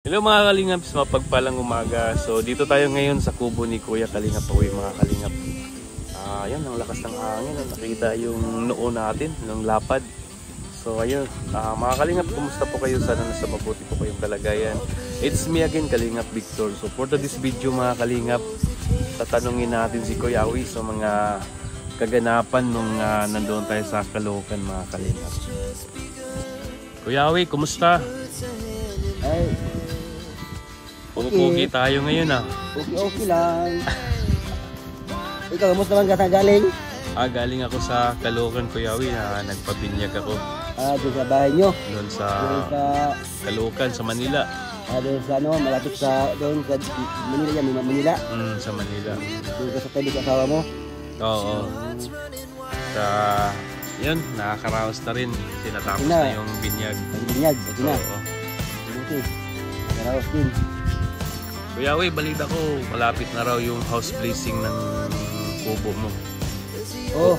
Hello mga Kalingaps, mapagpalang umaga. So dito tayo ngayon sa kubo ni Kuya Kalingap Uy mga Kalingap. Ayan, ang lakas ng hangin. Nakita yung noo natin, ng lapad. So ayun, mga Kalingap, kumusta po kayo? Sana nasa mabuti po kayong kalagayan. It's me again, Kalingap Victor. So for this video mga Kalingap, tatanungin natin si Kuya Uy sa mga kaganapan nung nandoon tayo sa Caloocan mga Kalingap. Kuya Uy, kumusta? Ay, Pupugi tayo ngayon okay lang. Ikaw, kamusta naman ka galing? Galing ako sa Caloocan, Kuya Uy, nagpabinyag ako. Doon sa bahay nyo? Doon sa Caloocan, sa Manila. Doon sa malapit sa, doon sa Manila yan, Manila? Sa Manila. Doon ka sa tabi sa asawa mo? Oo. Sa, yun, nakakaraos na rin. Sinatapos na yung binyag. Ang binyag, ito na. Oo. Okay, nakaraos din. Kuya Uy, balita ko, malapit na raw yung house blazing ng kubo mo. Oo.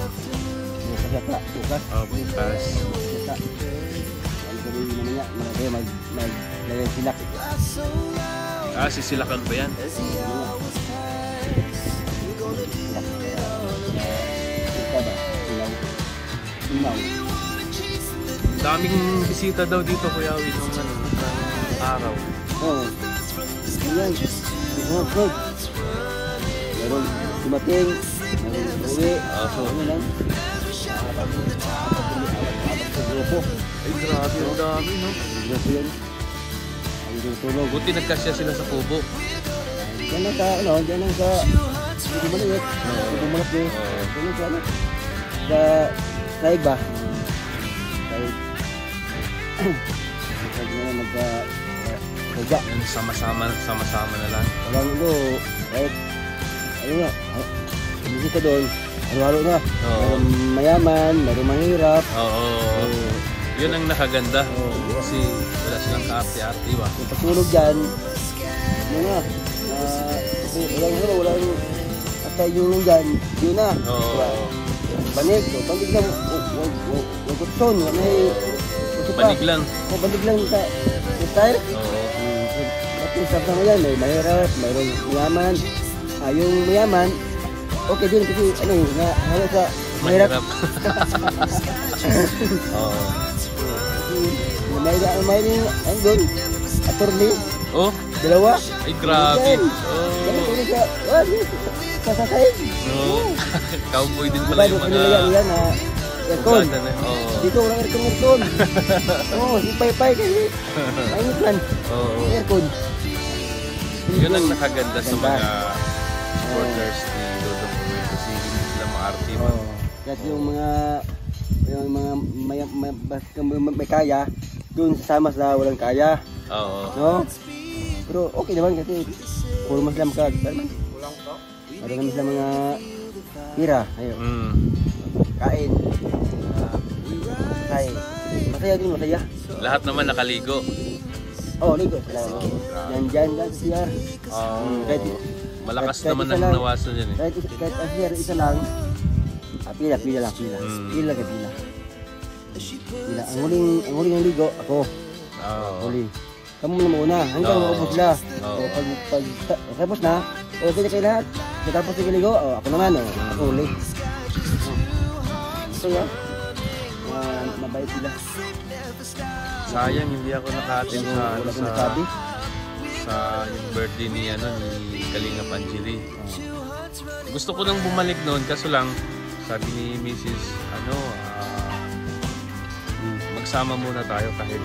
Bukas yata, bukas. Bukas. Ang gawin naman niya, maglagay silak. Sisilakan ba yan? Daming bisita daw dito, Kuya Uy, nung araw. Oo. Ayan, good. Meron dumating, meron uwi. Ano lang? Grupo. Ay, grabe, ang dami, no? Grupo yan. Ang tutulog. Buti nagkasya sila sa kubo. Diyan lang sa, diyan lang sa hindi maliit. Hindi malak din. Diyan lang sa, sa saig ba? Saig. Saig na nagka Kaya. Yan, sama-sama na lang. Walang right? Ayun nga, hindi ka doon. Halo-halo na. Mayroong mayaman, mayroong mahirap. Oo. Yun ang nakaganda. Kasi wala silang kaarte-arte ba? Yung patulog dyan, walang at yung dyan, yun na. Banig na, huwag kutson. Banig lang. Banig lang sa style. Usap na yan, may mahirap, mayroong mayaman. Yung mayaman, okay din kasi halo sa mahirap. May doon, attorney. Dalawa. Ay, grabe. Sasakay. Cowboy din pala yung mga aircon. Dito walang aircon. Hipay-pay kasi. Mainit man. Aircon. Yun ang nakaganda sa mga supporters ni Dodong Uy kasi hindi sila maarte man. Kasi yung mga may kaya, doon sasama sa walang kaya. No? Pero okay naman kasi puro maslam ka. Meron naman sila mga pira. Ayun. Kain. Masaya din, masaya. Lahat naman nakaligo. Ligo sila. Dyan siya. Malakas naman ang nawasan yan eh. Kahit asir, isa lang. Pila. Pila. Ang huling ng ligo, ako. Huli. Kamu na mauna, hanggang maubos sila. Pag tapos na, okay na kayo lahat. Tapos yung ligo, ako naman, ako huli. So yan, mabait sila. Sayang hindi ako naka-attend sa yung birthday ni Kalingap Angeli. Gusto ko nang bumalik noon kaso lang sabi ni Mrs. Magsama muna tayo kahit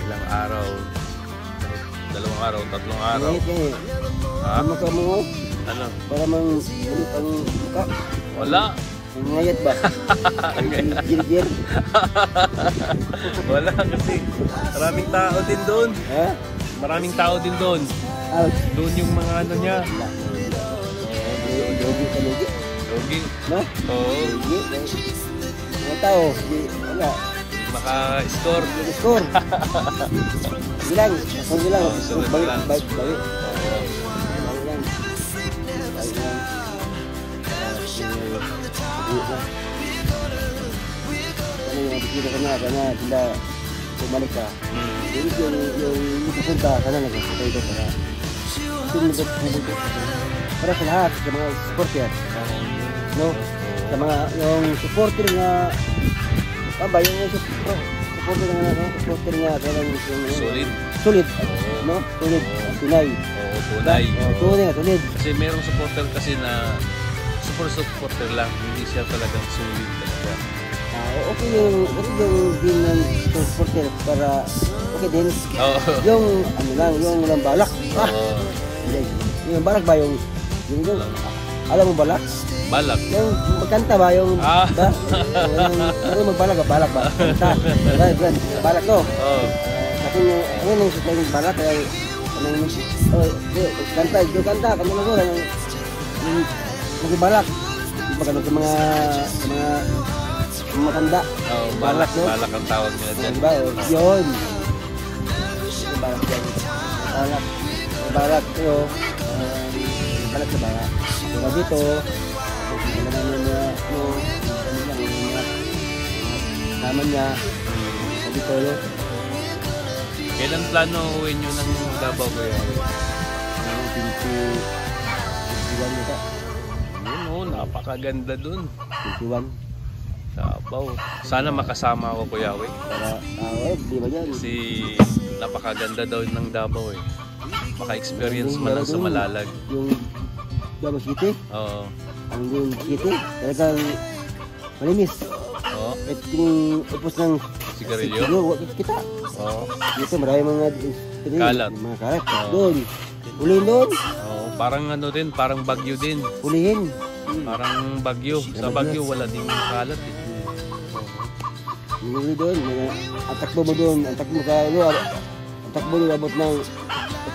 ilang araw, 2 araw, 3 araw. Ano ka mo? Ano? Para ulit ang muka. Wala. Ngayat ba? Gir-gir. Wala kasi maraming tao din doon. Maraming tao din doon. Doon yung mga niya. Logi. No? Oo. Mga tao. Wala. Maka-score. Score. Bilang. Sunod lang. Balik. Ano yung bisita ka na sila bumalik ka. Yung pupunta ka na nagpunta ito para para sa lahat, sa mga supporter. No? Sa mga, yung supporter nga, yung supporter nga, Solid. Solid, no? Solid, tunay. Tunay. Tunay. Kasi merong supporter kasi na supporter lang, hindi siya talagang solid talaga. Okay yung din ng supporter para okay din. Yung ano lang, yung walang balak. Yung balak ba yung alam mo balak? Balak. Yung magkanta ba yung yung magbalak ba? Kanta. Balak to. Kasi yung yung balak kaya kanta kami na ko yung balak. Pagkano sa mga matanda. Balak, no? Balak ang tawag nila dyan. Diba? Yun. Balak yan. Balak ito. Balak sa balak. Diba dito, naman niya. Dito yun. Kailan plano uwi nyo ng Davao ko yun? 21 nito. Yun, napakaganda dun. 21. Davao. Sana makasama ako, Kuya Wei. Para, di ba yan? Kasi napakaganda daw ng Davao eh. Maka-experience man lang sa Malalag. Yung Davao City? Oo. Ang yung City, talagang malinis. Oo. At yung upos ng sigarilyo? Kita. Oo. Dito marami mga kalat. Mga kalat. Doon. Ulihin doon. Oo. Parang ano din, parang Bagyo din. Ulihin. Parang Bagyo. Sa Bagyo wala din kalat eh. Uli doon. Ang takbo mo doon. Ang takbo ka. Ang takbo doon abot ng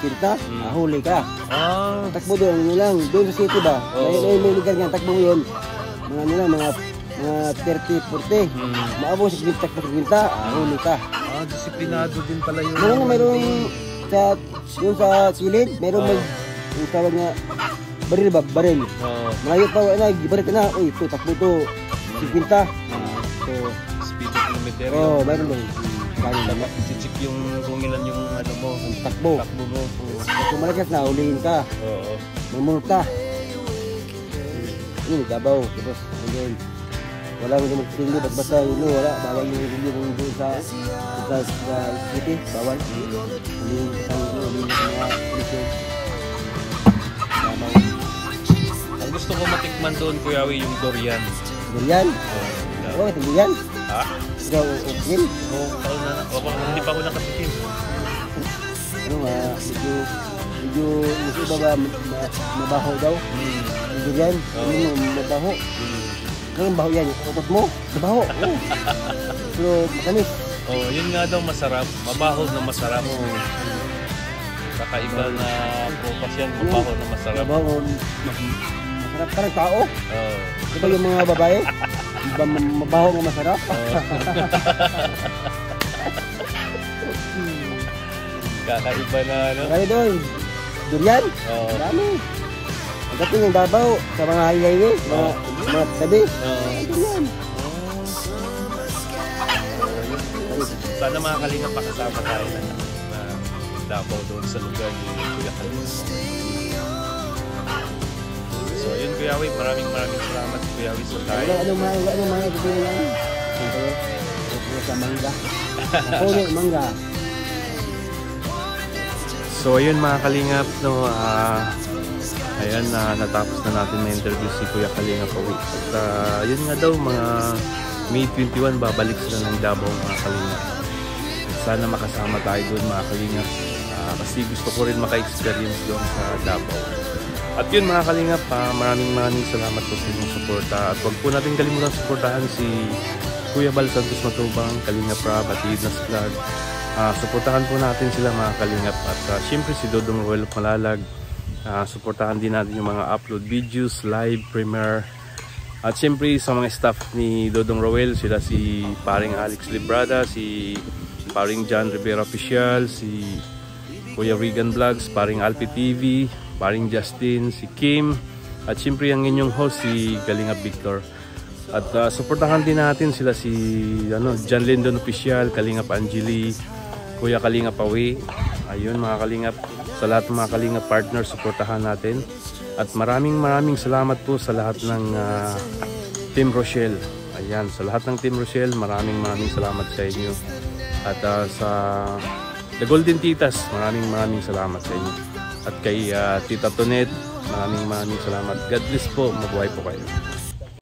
80. Huli ka. Ang takbo doon. Ano lang. Doon sa city ba? May lugar nga. Ang takbo mo yun. Mga nila. Mga 30-40. Maabot sa takbo sa 50. Huli ka. Disiplinado din pala yun. Mayroong yung sa kilid. Mayroong yung tawag nga baril ba? Baril. Malayo pa. Gibarit ka na. Uy, ito. Takbo ito. 50. So, speed of kilometer. Mayroon doon. Chichik yung kung ilan yung ano mo. Takbo mo. Kung malakas na, ulihin ka. Mamulta. Ano, Davao. Tapos, wala mo naman hindi. Basta wala. Bawal yung hindi mo doon sa city. Bawal. Ulihin ka mga pulisyon. Ang gusto ko matikman doon, Kuya Wei, yung durian. Durian? Oo, ito durian. Ha? Ikaw, okay? Hindi pa ako nakatikim. Ano nga, medyo iba ba mabaho daw? Durian? Ano mabaho? Ano baho yan? Utot mo? Mabaho? Pero matamis. Yun nga daw masarap. Mabaho na masarap. Kakaiba na bukas yan. Mabaho na masarap. Mabaho. Masarap parang tao. Diba yung mga babae? Diba mabaho nga masarap? Kakaiba na ano? Kaya doon, durian? Marami. Ang dating yung Davao sa mga highway, mga tabi. Durian. Sana mga kalingap makasama tayo na Davao doon sa lugar ni Kuya Kalingap. So yun, Kuya Wei, maraming salamat, Kuya Wei, sa tayo. Ano mga bibili lang? Ito sa mangga. Puno mangga. So ayun mga kalingap, no, ayan, natapos na natin na interview si Kuya Kalingap. At yun nga daw, mga May 21 babalik sila ng Davao, mga kalingap. Sana makasama tayo doon, mga kalingap. Kasi gusto ko rin maka-experience doon sa Davao. At yun mga kalingap, maraming salamat po sa inyong suporta. At huwag po natin kalimutan suportahan si Kuya Bal Santos Matubang, Kalingap Rab at Idnas Vlog. Suportahan po natin sila, mga kalingap. At syempre si Dodong Roel Malalag. Suportahan din natin yung mga upload videos, live, premiere. At syempre sa mga staff ni Dodong Roel, sila si paring Alex Librada, si paring John Rivera Official, si Kuya Regan Vlogs, paring Alpi TV, paring Justin, si Kim, at syempre ang inyong host si Kalingap Victor. At suportahan din natin sila si John Lindon Official, Kalingap Angeli, Kuya Kalingap Awi. Ayun mga Kalingap, sa lahat ng mga Kalingap partners, suportahan natin. At maraming salamat po sa lahat ng Team Rochelle. Ayan, sa lahat ng Team Rochelle, maraming salamat sa inyo. At sa The Golden Titas, maraming salamat sa inyo. At kay Tita Tonet, maraming salamat. God bless po, mabuhay po kayo.